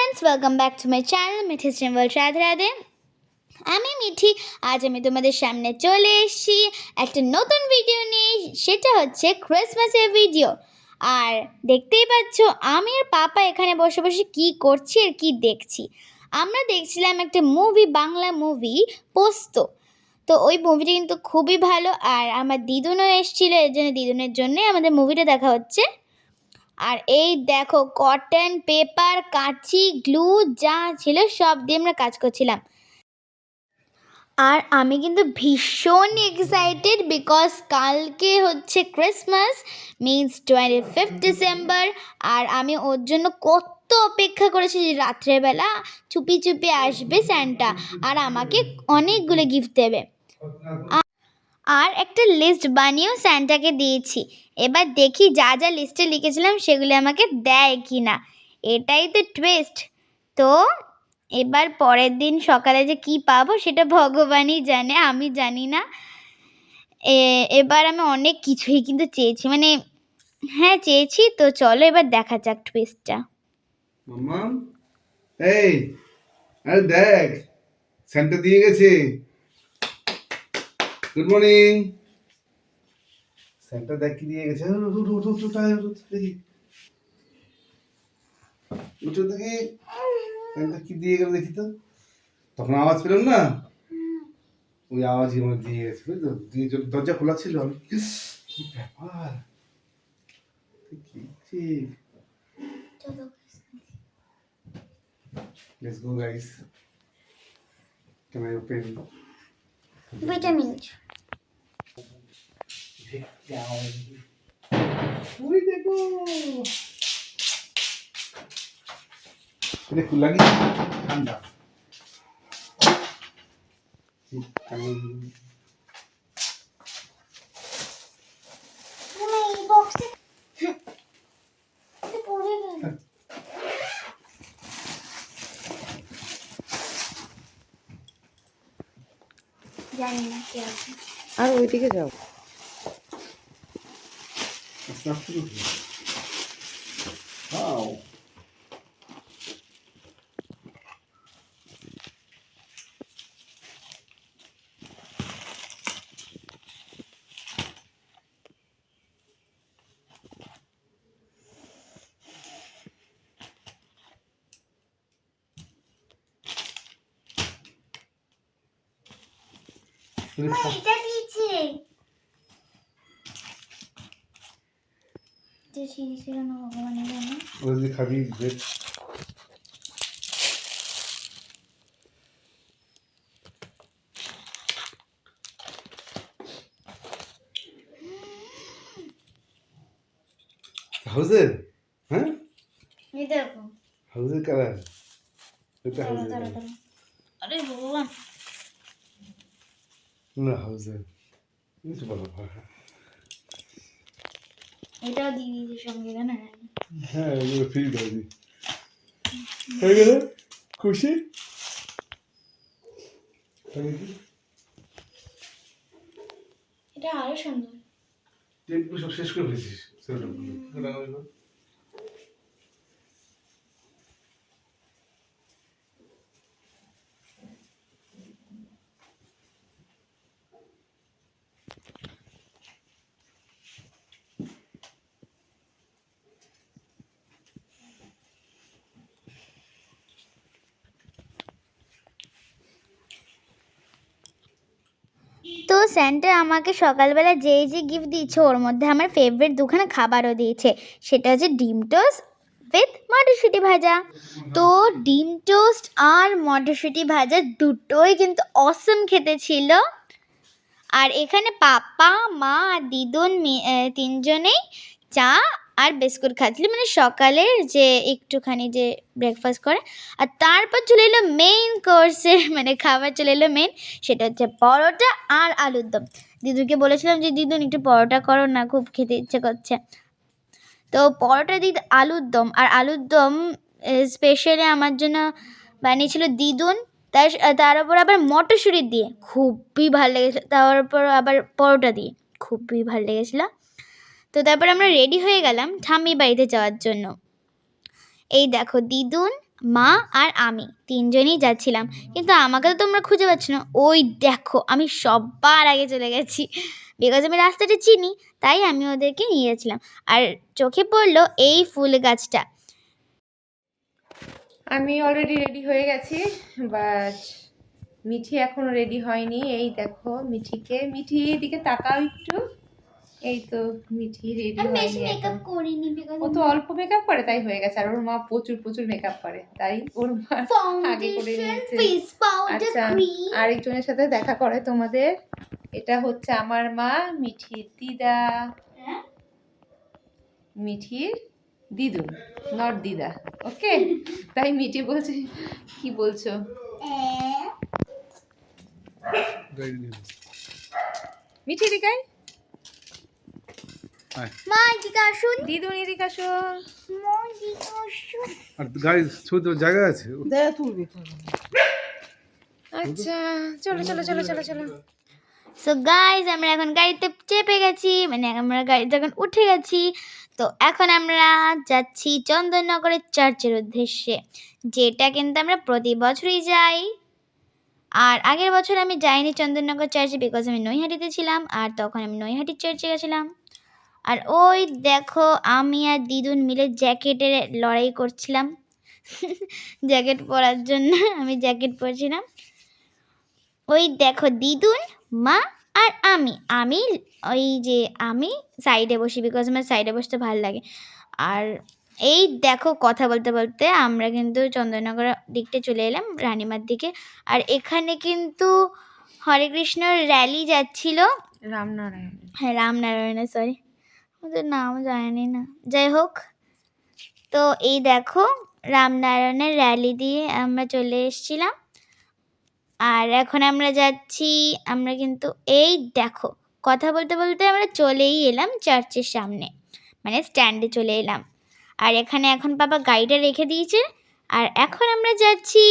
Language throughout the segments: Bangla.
Friends, welcome back to my channel Mithi stream Radhe Radhe. আমি মিঠি। আজ আমি তোমাদের সামনে চলে এসেছি একটা নতুন ভিডিও নিয়ে। সেটা হচ্ছে ক্রিসমাসের ভিডিও। আর দেখতেই পাচ্ছ আমি আর পাপা এখানে বসে বসে কী করছি আর কি দেখছি। আমরা দেখছিলাম একটা মুভি, বাংলা মুভি পোস্ত। তো ওই মুভিটা কিন্তু খুবই ভালো। আর আমার দিদুনও এসেছিলো, এর জন্য দিদুনের জন্যই আমাদের মুভিটা দেখা হচ্ছে। আর এই দেখো, কটন পেপার, কাঁচি, গ্লু যা ছিল সব দিয়ে আমরা কাজ করছিলাম। আর আমি কিন্তু ভীষণ এক্সাইটেড, বিকজ কালকে হচ্ছে ক্রিসমাস, মিনস 25 ডিসেম্বর। আর আমি ওর জন্য কত অপেক্ষা করেছি যে রাত্রেবেলা চুপি চুপি আসবে স্যান্টা আর আমাকে অনেকগুলো গিফট দেবে। আর একটা লিস্ট বানিয়েও স্যান্টাকে দিয়েছি। এবার দেখি যা যা লিস্টে লিখেছিলাম সেগুলি আমাকে দেয় কি না, এটাই তো টুইস্ট। তো এবার পরের দিন সকালে যে কি পাবো সেটা ভগবানই জানে, আমি জানি না। এবার আমি অনেক কিছুই কিন্তু চেয়েছি, মানে হ্যাঁ চেয়েছি। তো চলো এবার দেখা যাক টুইস্টটা। মাম্মা, এই আরে দেখ, স্যান্টা দিয়ে গেছে। Good morning. স্যান্টা দেখ কি দিয়ে গেছে। দেখি, উঠো দেখি স্যান্টা কি দিয়ে গেল দেখি তো। তখন আওয়াজ পেলাম না, ওই আওয়াজই আমার দিয়ে গেছে, বুঝলি তো। দিয়ে দরজা খোলা ছিল, আমি কি ব্যাপার, কি Let's go guys. Can I open? Vitamin ওই দেখো, এটা খোলা কি ঠান্ডা। জানি না কি আছে। আর ওইদিকে যাও। Wow. এটা দিয়েছে যে সিঁড়ি ছিল না, ভগবানই জানে। ওই যে খাবি ব্রেড। হাউজের, হ্যাঁ এই দেখো, হাউজের কালার, এটা দাঁড়া হাউজের দাঁড়া দাঁড়া। আরে ভগবান, না হাউজের কিছু বলো। এটাও দিয়ে দিয়েছে সঙ্গে, জানা। হ্যাঁ এগুলো ফ্রি দাও দি হয়ে গেল, খুশি। এটা আরো সুন্দর। টেপগুলো সব শেষ করে ফেলেছিস, সেরকম তো স্যান্টা আমাকে সকালবেলা যেই যে গিফট দিয়েছে ওর মধ্যে আমার ফেভারিট দুখানা খাবারও দিয়েছে। সেটা হচ্ছে ডিম টোস্ট উইথ মটরশুঁটি ভাজা। তো ডিম টোস্ট আর মটরশুঁটি ভাজা দুটোই কিন্তু অসম খেতে ছিল। আর এখানে পাপা, মা আর দিদুন তিনজনেই চা আর বিস্কুট খাচ্ছিল, মানে সকালের যে একটুখানি যে ব্রেকফাস্ট করে। আর তারপর চলে এলো মেইন কোর্সের, মানে খাবার চলে এলো মেন, সেটা হচ্ছে পরোটা আর আলুর দম। দিদুকে বলেছিলাম যে দিদুন একটু পরোটা করো না, খুব খেতে ইচ্ছে করছে। তো পরোটা দিদ আলুর দম, আর আলুর দম স্পেশালি আমার জন্য বানিয়েছিল দিদুন। তার উপর আবার মটরশুঁটি দিয়ে খুবই ভালো লেগেছিলো, তার উপর আবার পরোটা দিয়ে খুবই ভালো লেগেছিলো। তো তারপর আমরা রেডি হয়ে গেলাম ঠাম্মি বাড়িতে যাওয়ার জন্য। এই দেখো দিদুন, মা আর আমি তিনজনই যাচ্ছিলাম, কিন্তু আমাকে তো তোমরা খুঁজে পাচ্ছ না। ওই দেখো আমি সবার আগে চলে গেছি, বিকজ আমি রাস্তাটা চিনি, তাই আমি ওদেরকে নিয়ে যাচ্ছিলাম। আর চোখে পড়লো এই ফুল গাছটা। আমি অলরেডি রেডি হয়ে গেছি, বাট মিঠি এখনো রেডি হয়নি। এই দেখো মিঠিকে, মিঠি দিকে তাকাও একটু। এই তো মিঠি রেডি হয়নি এখন। করিনি, ও তো অল্প মেকআপ করে তাই হয়ে গেছে, আর ওর মা প্রচুর প্রচুর মেকআপ করে, তাই ওর মা আগে করে নিয়েছে। আচ্ছা, আরেকজনের সাথে দেখা করে তোমাদের। এটা হচ্ছে আমার মা, মিঠির দিদা, মিঠির দিদুন, নট দিদা। ওকে, তাই মিঠি বলছে কি বলছো? মিঠি এদিকায়, মা এদিকে আসুন, দিদুন এদিকে আসো। মা এদিকে আসুন। আর গাড়ি ছবি তোলার জায়গা আছে? আচ্ছা, চলো চলো চলো চলো চলো। সো গাইজ, আমরা এখন গাড়িতে চেপে গেছি, মানে আমরা গাড়িতে এখন উঠে গেছি। তো এখন আমরা যাচ্ছি চন্দননগরের চার্চের উদ্দেশ্যে, যেটা কিন্তু আমরা প্রতি বছরই যাই। আর আগের বছর আমি যাইনি চন্দননগর চার্চে, বিকজ আমি নৈহাটিতে ছিলাম, আর তখন আমি নৈহাটির চার্চে গেছিলাম। আর ওই দেখো আমি আর দিদুন মিলে জ্যাকেটের লড়াই করছিলাম। জ্যাকেট পরার জন্য আমি জ্যাকেট পরছিলাম। ওই দেখো দিদুন, মা আর আমি ওই যে আমি সাইডে বসি, বিকজ আমার সাইডে বসতে ভালো লাগে। আর এই দেখো কথা বলতে বলতে আমরা কিন্তু চন্দননগর দিকটা চলে এলাম, রানীমার দিকে। আর এখানে কিন্তু হরে কৃষ্ণর র্যালি যাচ্ছিল। রামনারায়ণ, হ্যাঁ রামনারায়ণের, সরি ওদের নাম জানি না, যাই হোক। তো এই দেখো রামনারায়ণের র্যালি দিয়ে আমরা চলে এসেছিলাম। আর এখন আমরা যাচ্ছি, আমরা কিন্তু এই দেখো কথা বলতে বলতে আমরা চলেই এলাম চার্চের সামনে, মানে স্ট্যান্ডে চলে এলাম। আর এখানে এখন বাবা গাড়িটা রেখে দিয়েছে, আর এখন আমরা যাচ্ছি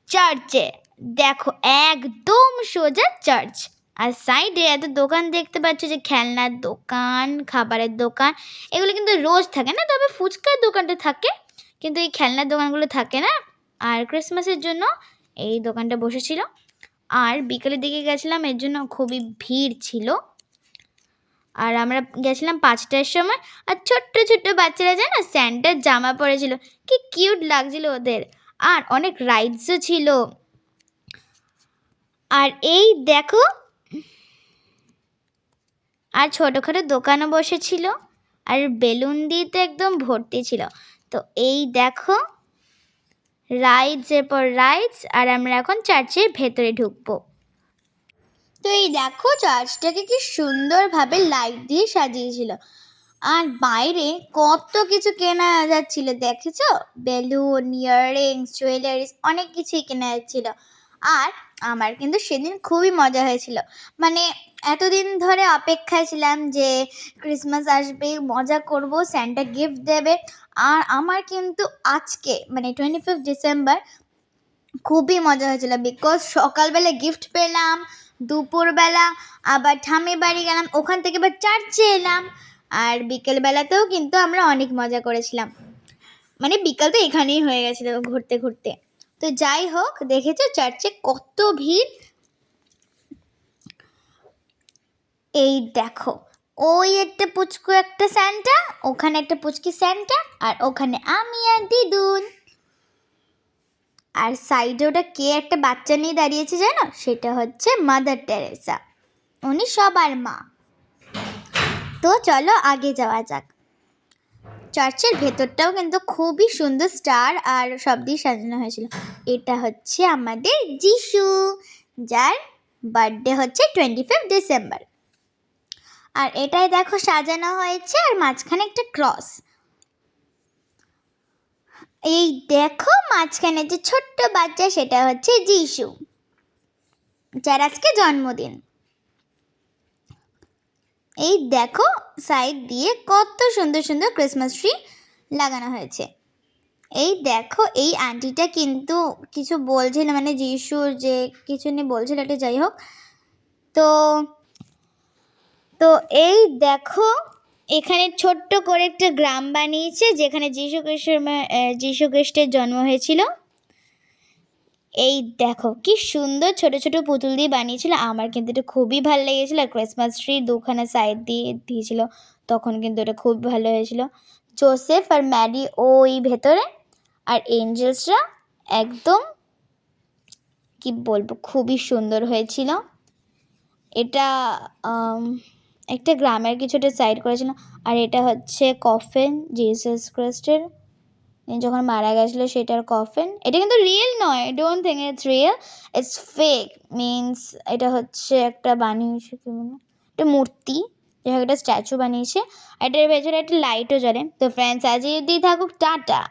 চার্চে। দেখো একদম সোজা চার্চ, আর সাইডে এত দোকান দেখতে পাচ্ছ, যে খেলনার দোকান, খাবারের দোকান, এগুলো কিন্তু রোজ থাকে না, তবে ফুচকার দোকানটা থাকে, কিন্তু এই খেলনার দোকানগুলো থাকে না। আর ক্রিসমাসের জন্য এই দোকানটা বসেছিল। আর বিকেলের দিকে গেছিলাম, এর জন্য খুবই ভিড় ছিল। আর আমরা গেছিলাম 5টার সময়। আর ছোট্ট ছোট্ট বাচ্চারা যায় না, স্যান্টার জামা পরেছিল, কি কিউট লাগছিল ওদের। আর অনেক রাইডসও ছিল। আর এই দেখো, আর ছোটোখাটো দোকানও বসেছিল, আর বেলুন দিয়ে তো একদম ভর্তি ছিল। তো এই দেখো রাইডসের পর রাইডস, আর আমরা এখন চার্চের ভেতরে ঢুকবো। তো এই দেখো চার্চটাকে কি সুন্দরভাবে লাইট দিয়ে সাজিয়েছিল, আর বাইরে কত কিছু কেনা যাচ্ছিল, দেখেছো? বেলুন, ইয়াররিংস, জুয়েলারিস, অনেক কিছুই কেনা যাচ্ছিল। আর আমার কিন্তু সেদিন খুবই মজা হয়েছিল, মানে এতদিন ধরে অপেক্ষায় ছিলাম যে ক্রিসমাস আসবে, মজা করব, স্যান্টা গিফট দেবে। আর আমার কিন্তু আজকে মানে 25 ডিসেম্বর খুবই মজা হয়েছিল, বিকজ সকালবেলা গিফট পেলাম, দুপুরবেলা আবার ঠাম্মির বাড়ি গেলাম, ওখান থেকে আবার চার্চে এলাম, আর বিকেলবেলাতেও কিন্তু আমরা অনেক মজা করেছিলাম। মানে বিকাল তো এখানেই হয়ে গেছিলো ঘুরতে ঘুরতে। তো যাই হোক, দেখেছো চার্চে কত ভিড়। এই দেখো ওই একটা পুচকু একটা স্যান্টা, ওখানে একটা পুচকি স্যান্টা, আর ওখানে আমি আর দিদুন। আর সাইডে ওটা কে একটা বাচ্চা নিয়ে দাঁড়িয়েছে জানো, সেটা হচ্ছে মাদার টেরেসা, উনি সবার মা। তো চলো আগে যাওয়া যাক। চার্চের ভেতরটাও কিন্তু খুবই সুন্দর, স্টার আর সব দিয়ে সাজানো হয়েছিল। এটা হচ্ছে আমাদের যিশু, যার বার্থডে হচ্ছে 25 ডিসেম্বর। আর এটাই দেখো সাজানো হয়েছে, আর মাঝখানে একটা ক্রস। এই দেখো মাঝখানে যে ছোট্ট বাচ্চা, সেটা হচ্ছে যিশু, যার আজকে জন্মদিন। এই দেখো সাইড দিয়ে কত সুন্দর সুন্দর ক্রিসমাস ট্রি লাগানো হয়েছে। এই দেখো এই আন্টিটা কিন্তু কিছু বলছিল, মানে যিশুর যে কিছু নিয়ে বলছিল, এটা যাই হোক। তো তো এই দেখো এখানে ছোট্ট করে একটা গ্রাম বানিয়েছে যেখানে যীশু খ্রিস্টের জন্ম হয়েছিল। এই দেখো কি সুন্দর ছোট ছোট পুতুল দিয়ে বানিয়েছিল। আমার কিন্তু এটা খুবই ভালো লেগেছিলো। আর ক্রিসমাস ট্রি দুখানা সাইড দিয়ে দিয়েছিল, তখন কিন্তু এটা খুব ভালো হয়েছিল। জোসেফ আর ম্যারি ওই ভেতরে, আর এঞ্জেলসরা একদম কি বলবো খুবই সুন্দর হয়েছিল। এটা একটা গ্রামের কিছুটা সাইড করেছিল। আর এটা হচ্ছে কফিন জিসাস ক্রাইস্টের, যখন মারা গেছিলো সেটার কফিন। এটা কিন্তু রিয়েল নয়, don't think it's real, it's fake. Means এটা হচ্ছে একটা বানিয়েছে কি মানে একটা মূর্তি, যাই হোক একটা স্ট্যাচু বানিয়েছে। আর এটার ভেতরে একটা লাইটও জ্বলে। তো ফ্রেন্ডস আজ এই অবধি থাকুক, টাটা,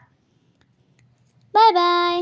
বাই বাই।